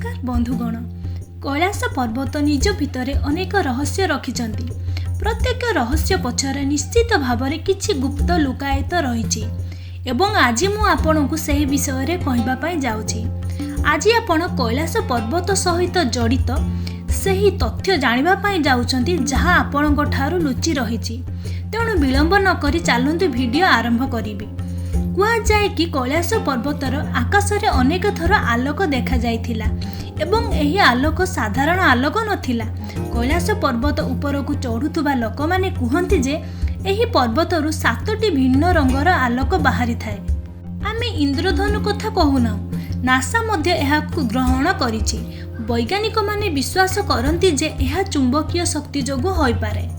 नमस्कार बंधुगण। कैलाश पर्वत निज भितर अनेक रहस्य रखिछंती। प्रत्येक रहस्य पछरे निश्चित भाव में किछि गुप्त लुकायित रही एवं आज मु आपनकु सही विषय रे कहबा पई जाउछि। आज आपण कैलाश पर्वत सहित जड़ित सही तथ्य जानिबा पई जाउछंती जहा आपनक ठारू लुचि रहिछि। तेणु विलंब न करी चालंतु वीडियो आरंभ करिबी। कुआ जाए कि कैलाश पर्वतर आकाश रे अनेक थर आलोक देखा जाइथिला एवं एही आलोक साधारण आलोक नथिला। कैलाश पर्वत उपरकू चढ़ुथुबा लोक माने कुहंती जे एही पर्वतरु 7टी भिन्न रंगर आलोक बाहरी थाए। आमे इंद्रधनु कथा कहूना, नासा मध्य एहाकु ग्रहण करिछि। वैज्ञानिक माने विश्वास करंती जे एहा चुंबकीय शक्ति जोगु होई पारे।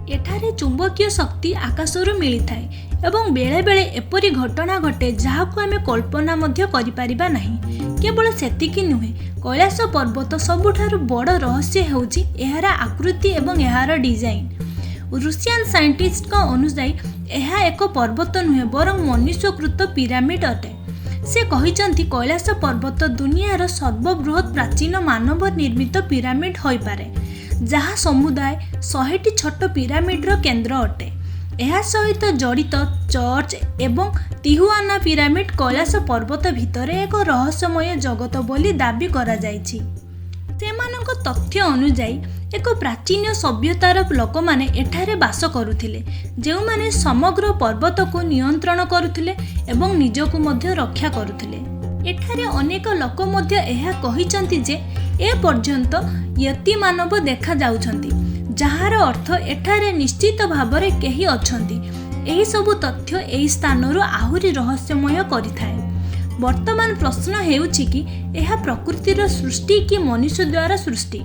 एठारे चुंबकीय शक्ति आकाशरू मिली थाए एवं बेले बेले एपरी घटना घटे जहाकु आमे कल्पना मध्य करि परिबा नाही। केवल सेतिकी नुहे, कैलाश पर्वत सबुठारु बड़ रहस्य हेउछि एहार आकृति एवं एहार डिजाइन। रूसियन साइंटिस्ट का अनुसार एहा एक पर्वत नुहे बरं मनुष्यकृत पिरामिड अटे। से कहिचंती कैलाश पर्वत दुनियार सर्वबृहत प्राचीन मानव निर्मित पिरामिड होई पारे, जहा समुदाय 100टी छोट पिरामिडर केन्द्र अटे। एहा सहित जड़ित चर्च एवं तिहुआना पिरामिड कैलाश पर्वत भितर एक रहस्यमय जगत बोली दाबी करा जाइछि। सेमानक तथ्य अनुसार एक प्राचीन सभ्यतार लोक माने एठारे बास करुथिले, जेउ माने समग्र पर्वत को नियंत्रण करुथिले एवं निजकु मध्य रक्षा करुथिले। एठारे अनेक लोक मध्य एहा कहिचंती जे ए पर्यंत यति मानव देखा जाउछंती, जहार अर्थ एठारे निश्चित भावरे केही अछंती। एही सबु तथ्य एही स्थानरु आहुरी रहस्यमय करिथाए। वर्तमान प्रश्न हेउछि कि एहा प्रकृतिर सृष्टि कि मनुष्य द्वारा सृष्टि।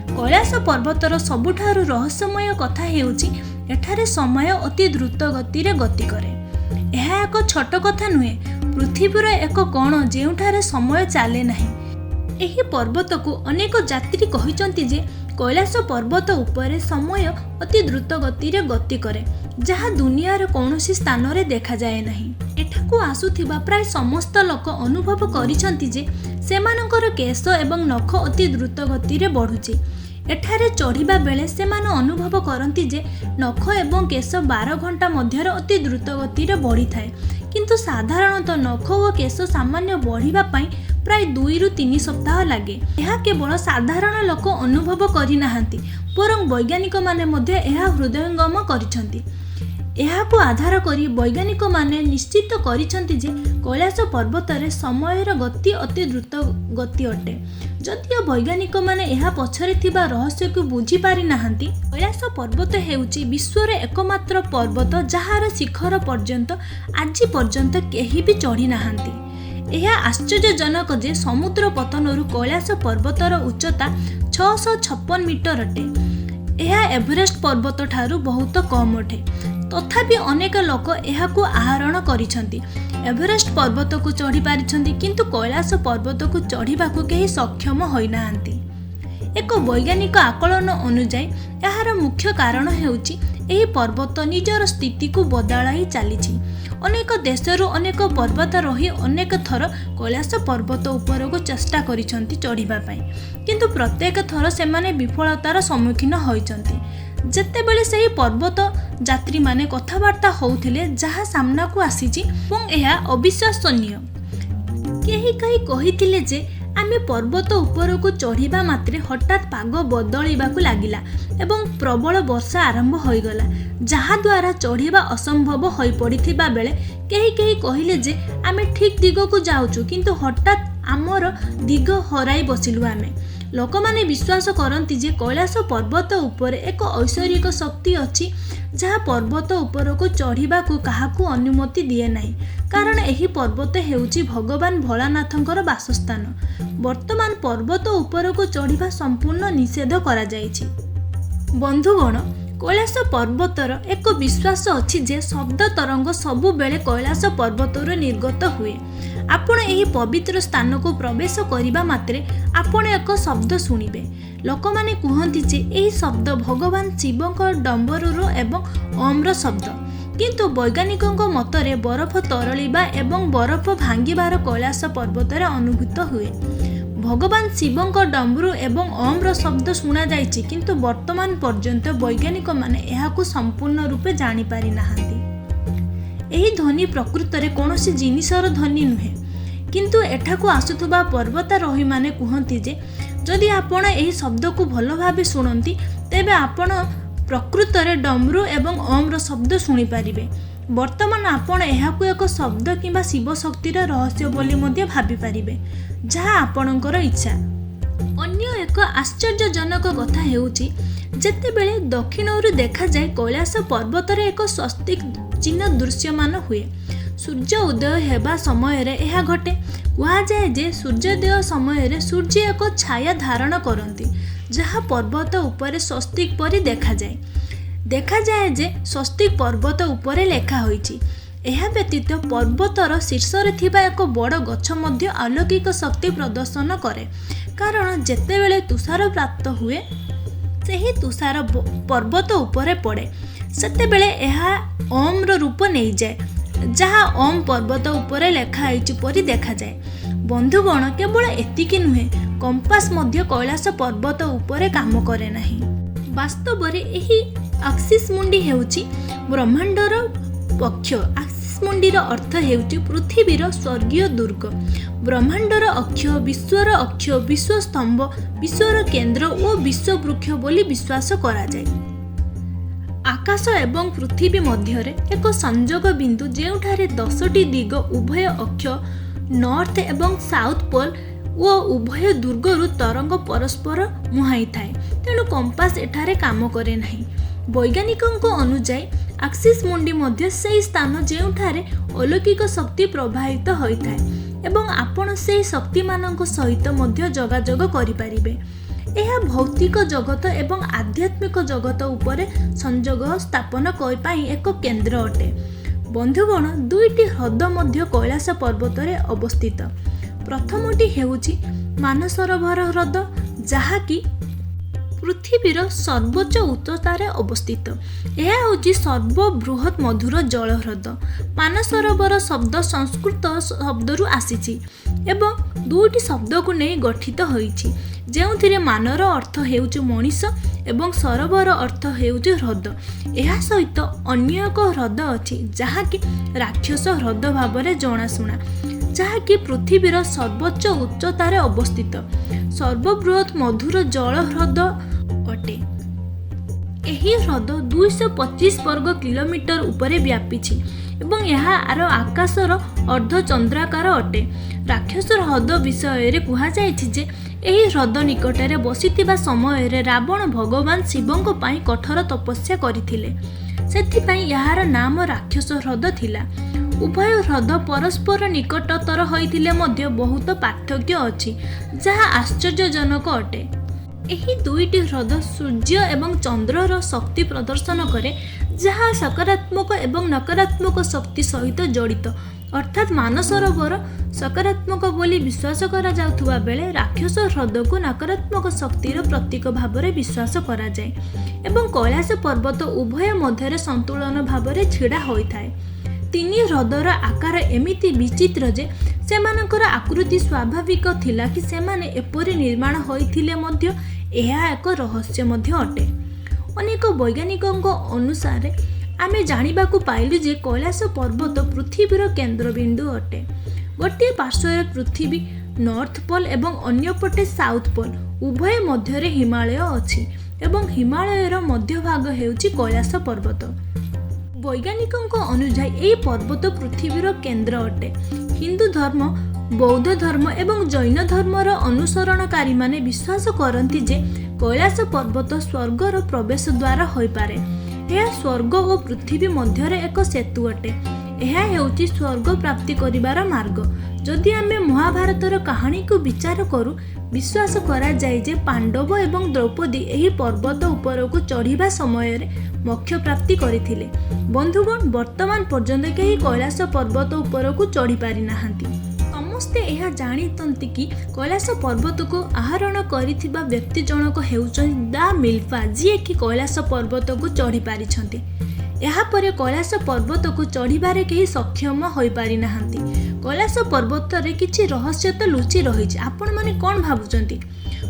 कैलाश पर्वतर सबुठारु रहस्यमय कथा हेउछि एठारे समय अति द्रुत गति रे गति करे। एहा एक छोट कथा नुहे, पृथ्वीर एक कण जेउठारे समय चाले नाही। एही पर्वत को अनेक यात्री कहिचंती जे कैलाश पर्वत उपरे समय अति द्रुत गति रे गति करे, जहा दुनियार कौनसी स्थान रे देखा जाए नाही। एठाकू आसुथिबा प्राय समस्त लोक अनुभव करिसंती जे सेमानकर केश एवं नख अति द्रुत गति रे बढ़ुछि। एठारे चढ़िबा बेले सेमान अनुभव करंती जे नख एवं केश 12 घंटा मध्यर अति द्रुत गति रे बढ़ी थाए, किंतु साधारणतः नख और केश सामान्य बढ़िबा पई प्राय 2 ରୁ 3 सप्ताह लागे। यह केवल साधारण लोक अनुभव करि नाहांती, बरं वैज्ञानिक माने मध्य एहा हृदयंगम करिसंती। एहाकु आधार करी वैज्ञानिक माने निश्चित करिसंती जे कैलाश पर्वतरे समयर गति अति द्रुत गति अटे। जदिओ वैज्ञानिक माने एहा पछरे थिबा रहस्य को बुझी पारि नाहांती, कैलाश पर्वत हेउची विश्वर एकमात्र पर्वत जहार शिखर पर्यंत आज पर्यंत केही भी चढ़ी नाहांती। यह आश्चर्यजनक जे समुद्र पतनरु कैलाश पर्वतर उच्चता 656 मीटर अटे। यह एवरेस्ट पर्वत ठारू बहुत कम अटे, तथापि अनेक लोक एहाकु आहरण करिसंती। एवरेस्ट पर्वत को चढ़ी पारिछंती, किंतु कैलाश पर्वत को चढ़ीबाकु केही सक्षम होई नाहांती। एक वैज्ञानिक आकलन अनुसार यार मुख्य कारण हेउची एही पर्वत निजर स्थिति को बदलाई चलीछि। अनेक देशरू अनेक पर्वतारोही अनेक थर कैलाश पर्वत उपर को चेष्टा करिसंती चढ़ीबा पई, किंतु प्रत्येक थर सेमाने विफलतार सम्मुखीन होइचंती। जेतेबेले सेही पर्वत यात्री माने कथाबार्ता होउथिले जहा सामना को आसीछि एवं एहा अविश्वसनीय। केही कही कहिथिले जे आमे पर्वत उपर को चढ़ीबा मात्रे हठात पाग बदलिबाकु लागिला एवं प्रबल वर्षा आरंभ होइगला, जहा द्वारा चढ़ीबा असंभव होई पड़िथिबा बेले केही केही कहिले जे आमे ठीक दिग को जाउछु, किंतु हठात आमर दिग हराई बसिलु आमे। लोकमाने विश्वास करंती जे कैलाश पर्वत उपर एक ऐश्वरिक शक्ति अछि, जहा पर्वत उपर को चढ़ीबाकु काहाकु अनुमति दिए नाही, कारण एही पर्वत हेउची भगवान भोलानाथंकर वासस्थान। वर्तमान पर्वत उपर को चढ़ीबा संपूर्ण निषेध करा जाइछि। बंधुगण, कैलाश पर्वतर एक विश्वास अछि जे शब्द तरंग सबु बेले कैलाश पर्वतरु निर्गत हुए। आपण एही पवित्र स्थान को प्रवेश करिबा मात्रे आपण एक शब्द सुनिबे। लोकमाने कुहंती जे एही शब्द भगवान शिवक डम्बरुर एवं ओमर शब्द, किंतु वैज्ञानिकଙ୍କ मतरे बरफ तरलिबा एवं बरफ भांगिबार कैलाश पर्वतरे अनुभूत हुए। ଭଗବାନ ଶିବଙ୍କ ଡମ୍ବରୁ ଏବଂ ଓମ୍ର ଶବ୍ଦ ଶୁଣାଯାଇଛି, କିନ୍ତୁ ବର୍ତ୍ତମାନ ପର୍ଯ୍ୟନ୍ତ ବୈଜ୍ଞାନିକମାନେ ଏହାକୁ ସମ୍ପୂର୍ଣ୍ଣ ରୂପେ ଜାଣିପାରି ନାହାନ୍ତି। ଏହି ଧ୍ୱନି ପ୍ରକୃତରେ କୌଣସି ଜିନିଷର ଧ୍ୱନି ନୁହେଁ, କିନ୍ତୁ ଏଠାକୁ ଆସୁଥିବା ପର୍ବତାରୋହୀମାନେ କୁହନ୍ତି ଯେ ଯଦି ଆପଣ ଏହି ଶବ୍ଦକୁ ଭଲ ଭାବେ ଶୁଣନ୍ତି ତେବେ ଆପଣ ପ୍ରକୃତରେ ଡମ୍ବରୁ ଏବଂ ଓମ୍ର ଶବ୍ଦ ଶୁଣିପାରିବେ। ବର୍ତ୍ତମାନ ଆପଣ ଏହାକୁ ଏକ ଶବ୍ଦ କିମ୍ବା ଶିବ ଶକ୍ତିର ରହସ୍ୟ ବୋଲି ମଧ୍ୟ ଭାବିପାରିବେ, ଯାହା ଆପଣଙ୍କର ଇଚ୍ଛା। ଅନ୍ୟ ଏକ ଆଶ୍ଚର୍ଯ୍ୟଜନକ କଥା ହେଉଛି ଯେତେବେଳେ ଦକ୍ଷିଣରୁ ଦେଖାଯାଏ କୈଳାସ ପର୍ବତରେ ଏକ ସ୍ୱସ୍ତିକ ଚିହ୍ନ ଦୃଶ୍ୟମାନ ହୁଏ। ସୂର୍ଯ୍ୟ ଉଦୟ ହେବା ସମୟରେ ଏହା ଘଟେ। କୁହାଯାଏ ଯେ ସୂର୍ଯ୍ୟୋଦୟ ସମୟରେ ସୂର୍ଯ୍ୟ ଏକ ଛାୟା ଧାରଣ କରନ୍ତି, ଯାହା ପର୍ବତ ଉପରେ ସ୍ୱସ୍ତିକ ପରି ଦେଖାଯାଏ। ଦେଖାଯାଏ ଯେ ସ୍ୱସ୍ତିକ ପର୍ବତ ଉପରେ ଲେଖା ହୋଇଛି। ଏହା ବ୍ୟତୀତ ପର୍ବତର ଶୀର୍ଷରେ ଥିବା ଏକ ବଡ଼ ଗଛ ମଧ୍ୟ ଅଲୌକିକ ଶକ୍ତି ପ୍ରଦର୍ଶନ କରେ, କାରଣ ଯେତେବେଳେ ତୁଷାରପାତ ହୁଏ ସେହି ତୁଷାର ପର୍ବତ ଉପରେ ପଡ଼େ, ସେତେବେଳେ ଏହା ଓମ୍ର ରୂପ ନେଇଯାଏ, ଯାହା ଓମ୍ ପର୍ବତ ଉପରେ ଲେଖା ହୋଇଛି ପରି ଦେଖାଯାଏ। ବନ୍ଧୁଗଣ, କେବଳ ଏତିକି ନୁହେଁ, କମ୍ପାସ ମଧ୍ୟ କୈଳାସ ପର୍ବତ ଉପରେ କାମ କରେ ନାହିଁ। ବାସ୍ତବରେ ଏହି ଆକ୍ସିସ୍ ମୁଣ୍ଡି ହେଉଛି ବ୍ରହ୍ମାଣ୍ଡର ପକ୍ଷ। ଆକ୍ସିସ୍ ମୁଣ୍ଡିର ଅର୍ଥ ହେଉଛି ପୃଥିବୀର ସ୍ୱର୍ଗୀୟ ଦୁର୍ଗ। ବ୍ରହ୍ମାଣ୍ଡର ଅକ୍ଷ, ବିଶ୍ୱର ଅକ୍ଷ, ବିଶ୍ୱସ୍ତମ୍ଭ, ବିଶ୍ୱର କେନ୍ଦ୍ର ଓ ବିଶ୍ୱବୃକ୍ଷ ବୋଲି ବିଶ୍ୱାସ କରାଯାଏ। ଆକାଶ ଏବଂ ପୃଥିବୀ ମଧ୍ୟରେ ଏକ ସଂଯୋଗ ବିନ୍ଦୁ, ଯେଉଁଠାରେ 10ଟି ଦିଗ, ଉଭୟ ଅକ୍ଷ, ନର୍ଥ ଏବଂ ସାଉଥ ପୋଲ ଓ ଉଭୟ ଦୁର୍ଗରୁ ତରଙ୍ଗ ପରସ୍ପର ମୁହାଁଇଥାଏ, ତେଣୁ କମ୍ପାସ ଏଠାରେ କାମ କରେ ନାହିଁ। ବୈଜ୍ଞାନିକଙ୍କ ଅନୁଯାୟୀ ଆକ୍ସିସ୍ ମୁଣ୍ଡି ମଧ୍ୟ ସେହି ସ୍ଥାନ ଯେଉଁଠାରେ ଅଲୌକିକ ଶକ୍ତି ପ୍ରବାହିତ ହୋଇଥାଏ ଏବଂ ଆପଣ ସେହି ଶକ୍ତିମାନଙ୍କ ସହିତ ମଧ୍ୟ ଯୋଗାଯୋଗ କରିପାରିବେ। ଏହା ଭୌତିକ ଜଗତ ଏବଂ ଆଧ୍ୟାତ୍ମିକ ଜଗତ ଉପରେ ସଂଯୋଗ ସ୍ଥାପନ ପାଇଁ ଏକ କେନ୍ଦ୍ର ଅଟେ। ବନ୍ଧୁଗଣ, 2ଟି ହ୍ରଦ ମଧ୍ୟ କୈଳାସ ପର୍ବତରେ ଅବସ୍ଥିତ। ପ୍ରଥମଟି ହେଉଛି ମାନସରୋବର ହ୍ରଦ, ଯାହାକି ପୃଥିବୀର ସର୍ବୋଚ୍ଚ ଉଚ୍ଚତାରେ ଅବସ୍ଥିତ। ଏହା ହେଉଛି ସର୍ବବୃହତ୍ ମଧୁର ଜଳ ହ୍ରଦ। ମାନସରୋବର ଶବ୍ଦ ସଂସ୍କୃତ ଶବ୍ଦରୁ ଆସିଛି ଏବଂ 2ଟି ଶବ୍ଦକୁ ନେଇ ଗଠିତ ହୋଇଛି, ଯେଉଁଥିରେ ମାନର ଅର୍ଥ ହେଉଛି ମଣିଷ ଏବଂ ସରୋବର ଅର୍ଥ ହେଉଛି ହ୍ରଦ। ଏହା ସହିତ ଅନ୍ୟ ଏକ ହ୍ରଦ ଅଛି, ଯାହାକି ରାକ୍ଷସ ହ୍ରଦ ଭାବରେ ଜଣାଶୁଣା, ଯାହାକି ପୃଥିବୀର ସର୍ବୋଚ୍ଚ ଉଚ୍ଚତାରେ ଅବସ୍ଥିତ ସର୍ବବୃହତ୍ ମଧୁର ଜଳ ହ୍ରଦ ଅଟେ। ଏହି ହ୍ରଦ 225 ବର୍ଗ କିଲୋମିଟର ଉପରେ ବ୍ୟାପିଛି ଏବଂ ଏହାର ଆକାଶର ଅର୍ଦ୍ଧଚନ୍ଦ୍ରାକାର ଅଟେ। ରାକ୍ଷସ ହ୍ରଦ ବିଷୟରେ କୁହାଯାଇଛି ଯେ ଏହି ହ୍ରଦ ନିକଟରେ ବସିଥିବା ସମୟରେ ରାବଣ ଭଗବାନ ଶିବଙ୍କ ପାଇଁ କଠୋର ତପସ୍ୟା କରିଥିଲେ, ସେଥିପାଇଁ ଏହାର ନାମ ରାକ୍ଷସ ହ୍ରଦ ଥିଲା। ଉଭୟ ହ୍ରଦ ପରସ୍ପର ନିକଟତର ହୋଇଥିଲେ ମଧ୍ୟ ବହୁତ ପାର୍ଥକ୍ୟ ଅଛି, ଯାହା ଆଶ୍ଚର୍ଯ୍ୟଜନକ ଅଟେ। ଏହି 2ଟି ହ୍ରଦ ସୂର୍ଯ୍ୟ ଏବଂ ଚନ୍ଦ୍ରର ଶକ୍ତି ପ୍ରଦର୍ଶନ କରେ, ଯାହା ସକାରାତ୍ମକ ଏବଂ ନକାରାତ୍ମକ ଶକ୍ତି ସହିତ ଜଡ଼ିତ। ଅର୍ଥାତ୍ ମାନସରୋବର ସକାରାତ୍ମକ ବୋଲି ବିଶ୍ୱାସ କରାଯାଉଥିବା ବେଳେ ରାକ୍ଷସ ହ୍ରଦକୁ ନକାରାତ୍ମକ ଶକ୍ତିର ପ୍ରତୀକ ଭାବରେ ବିଶ୍ୱାସ କରାଯାଏ ଏବଂ କୈଳାସ ପର୍ବତ ଉଭୟ ମଧ୍ୟରେ ସନ୍ତୁଳନ ଭାବରେ ଛିଡ଼ା ହୋଇଥାଏ। 3 ହ୍ରଦର ଆକାର ଏମିତି ବିଚିତ୍ର ଯେ ସେମାନଙ୍କର ଆକୃତି ସ୍ୱାଭାବିକ ଥିଲା କି ସେମାନେ ଏପରି ନିର୍ମାଣ ହୋଇଥିଲେ ମଧ୍ୟ ଏହା ଏକ ରହସ୍ୟ ମଧ୍ୟ ଅଟେ। ଅନେକ ବୈଜ୍ଞାନିକଙ୍କ ଅନୁସାରେ ଆମେ ଜାଣିବାକୁ ପାଇଲୁ ଯେ କୈଳାସ ପର୍ବତ ପୃଥିବୀର କେନ୍ଦ୍ରବିନ୍ଦୁ ଅଟେ। ଗୋଟିଏ ପାର୍ଶ୍ୱରେ ପୃଥିବୀ, ନର୍ଥ ପୋଲ ଏବଂ ଅନ୍ୟପଟେ ସାଉଥ ପୋଲ, ଉଭୟ ମଧ୍ୟରେ ହିମାଳୟ ଅଛି ଏବଂ ହିମାଳୟର ମଧ୍ୟଭାଗ ହେଉଛି କୈଳାସ ପର୍ବତ। ବୈଜ୍ଞାନିକଙ୍କ ଅନୁଯାୟୀ ଏହି ପର୍ବତ ପୃଥିବୀର କେନ୍ଦ୍ର ଅଟେ। ହିନ୍ଦୁ ଧର୍ମ, ବୌଦ୍ଧ ଧର୍ମ ଏବଂ ଜୈନ ଧର୍ମର ଅନୁସରଣକାରୀମାନେ ବିଶ୍ୱାସ କରନ୍ତି ଯେ କୈଳାସ ପର୍ବତ ସ୍ୱର୍ଗର ପ୍ରବେଶ ଦ୍ୱାର ହୋଇପାରେ। ଏହା ସ୍ୱର୍ଗ ଓ ପୃଥିବୀ ମଧ୍ୟରେ ଏକ ସେତୁ ଅଟେ। ଏହା ହେଉଛି ସ୍ୱର୍ଗ ପ୍ରାପ୍ତି କରିବାର ମାର୍ଗ। ଯଦି ଆମେ ମହାଭାରତର କାହାଣୀକୁ ବିଚାର କରୁ, ବିଶ୍ୱାସ କରାଯାଏ ଯେ ପାଣ୍ଡବ ଏବଂ ଦ୍ରୌପଦୀ ଏହି ପର୍ବତ ଉପରକୁ ଚଢ଼ିବା ସମୟରେ ମୋକ୍ଷ ପ୍ରାପ୍ତି କରିଥିଲେ। ବନ୍ଧୁଗଣ, ବର୍ତ୍ତମାନ ପର୍ଯ୍ୟନ୍ତ କେହି କୈଳାସ ପର୍ବତ ଉପରକୁ ଚଢ଼ି ପାରିନାହାନ୍ତି। ସମସ୍ତେ ଏହା ଜାଣିଛନ୍ତି କି କୈଳାସ ପର୍ବତକୁ ଆରୋହଣ କରିଥିବା ବ୍ୟକ୍ତି ଜଣକ ହେଉଛନ୍ତି ଦା ମିଲ୍ଫା, ଯିଏକି କୈଳାସ ପର୍ବତକୁ ଚଢ଼ି ପାରିଛନ୍ତି। ଏହାପରେ କୈଳାସ ପର୍ବତକୁ ଚଢ଼ିବାରେ କେହି ସକ୍ଷମ ହୋଇପାରିନାହାନ୍ତି। कैलाश पर्वतरे किछि रहस्य तो लुचि रही। आपण माने कौन भावुचंती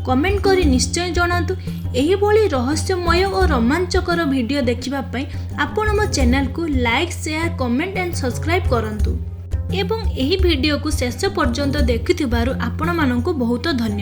कमेंट करी निश्चय जणातु। एही भली रहस्यमय और रोमांचकर वीडियो देखिबा पई आपण मो चैनल को like share comment and subscribe करंतु एवं एही वीडियो को शेष पर्यंत देखिथिबारु आपण माननकु बहुत धन्यवाद।